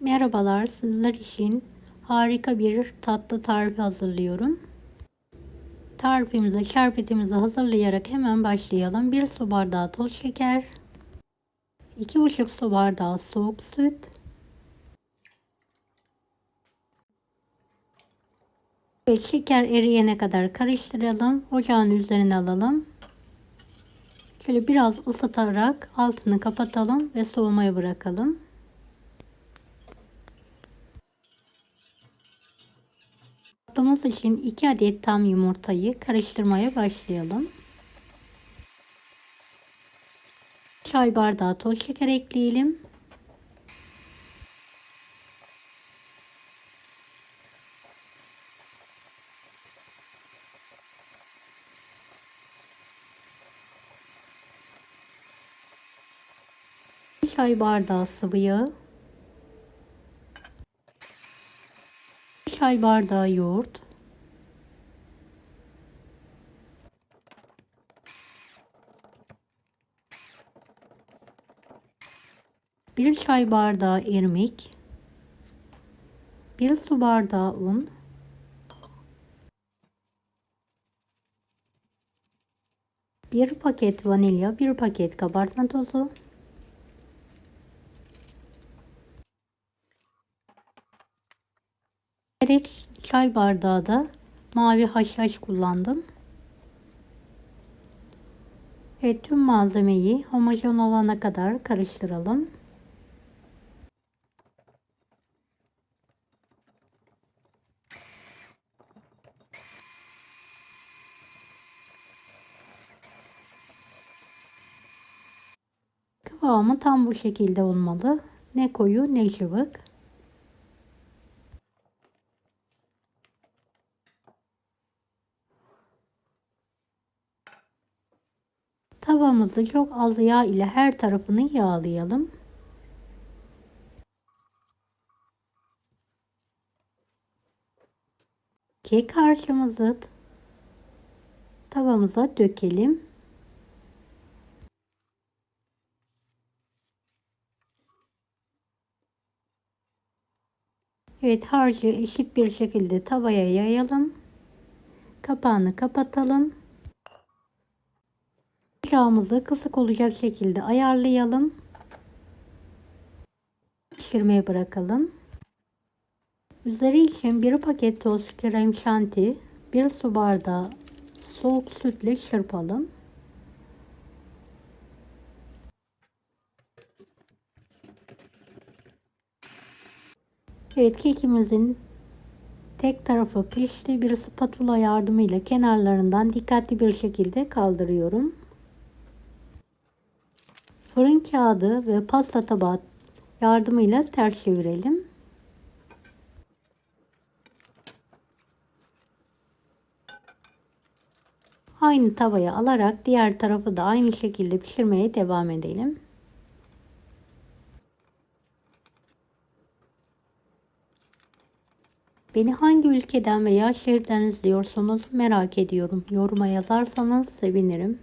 Merhabalar, sizler için harika bir tatlı tarifi hazırlıyorum. Tarifimize şerbetimizi hazırlayarak hemen başlayalım. 1 su bardağı toz şeker, 2,5 su bardağı soğuk süt ve şeker eriyene kadar karıştıralım. Ocağın üzerine alalım. Şöyle biraz ısıtarak altını kapatalım ve soğumaya bırakalım. Tatlımız için 2 adet tam yumurtayı karıştırmaya başlayalım. Çay bardağı toz şeker ekleyelim. Çay bardağı sıvı yağ, çay bardağı yoğurt, 1 çay bardağı irmik, 1 su bardağı un, 1 paket vanilya, 1 paket kabartma tozu, çeyrek çay bardağı da mavi haşhaş kullandım. Evet, tüm malzemeyi homojen olana kadar karıştıralım. Kıvamı tam bu şekilde olmalı. Ne koyu ne cıvık. Tavamızı çok az yağ ile her tarafını yağlayalım. Kek harcımızı tavamıza dökelim. Evet, harcı eşit bir şekilde tavaya yayalım. Kapağını kapatalım. Ocağımızı kısık olacak şekilde ayarlayalım. Pişirmeye bırakalım. Üzeri için 1 paket toz krem şanti, 1 su bardağı soğuk sütle çırpalım. Evet, kekimizin tek tarafı pişti. Bir spatula yardımıyla kenarlarından dikkatli bir şekilde kaldırıyorum. Fırın kağıdı ve pasta tabağı yardımıyla ters çevirelim. Aynı tavaya alarak diğer tarafı da aynı şekilde pişirmeye devam edelim. Beni hangi ülkeden veya şehirden izliyorsunuz merak ediyorum. Yoruma yazarsanız sevinirim.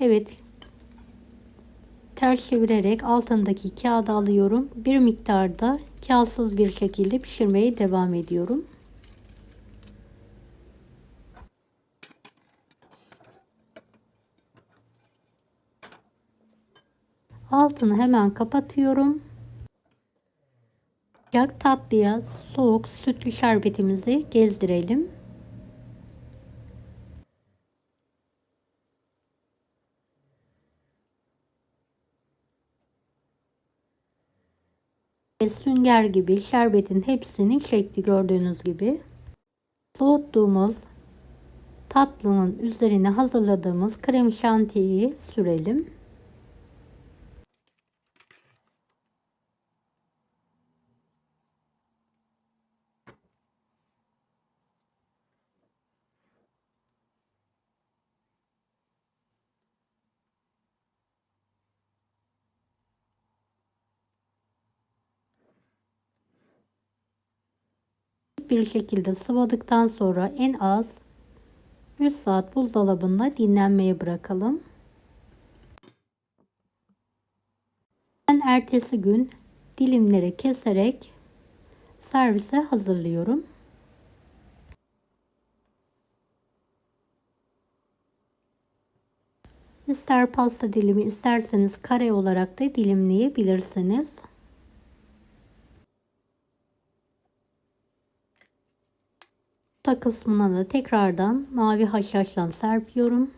Evet, ters çevirerek altındaki kağıdı alıyorum. Bir miktarda kağıtsız bir şekilde pişirmeye devam ediyorum. Altını hemen kapatıyorum. Sıcak tatlıya soğuk sütlü şerbetimizi gezdirelim. Ve sünger gibi şerbetin hepsini çekti gördüğünüz gibi. Soğuttuğumuz tatlının üzerine hazırladığımız krem şantiyi sürelim. Bir şekilde sıvadıktan sonra en az 3 saat buzdolabında dinlenmeye bırakalım. Ben ertesi gün dilimlere keserek servise hazırlıyorum. İster pasta dilimi isterseniz kare olarak da dilimleyebilirsiniz. Orta kısmına da tekrardan mavi haşhaştan serpiyorum.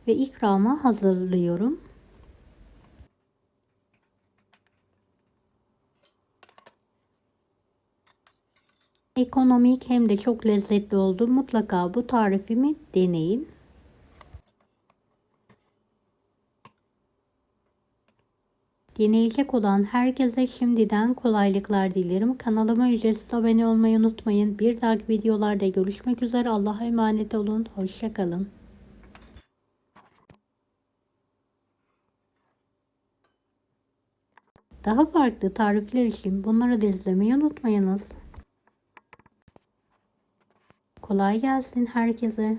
Ve ikrama hazırlıyorum. Ekonomik hem de çok lezzetli oldu. Mutlaka bu tarifimi deneyin. Deneyecek olan herkese şimdiden kolaylıklar dilerim. Kanalıma ücretsiz abone olmayı unutmayın. Bir dahaki videolarda görüşmek üzere. Allah'a emanet olun. Hoşça kalın. Daha farklı tarifler için bunları da izlemeyi unutmayınız. Kolay gelsin herkese.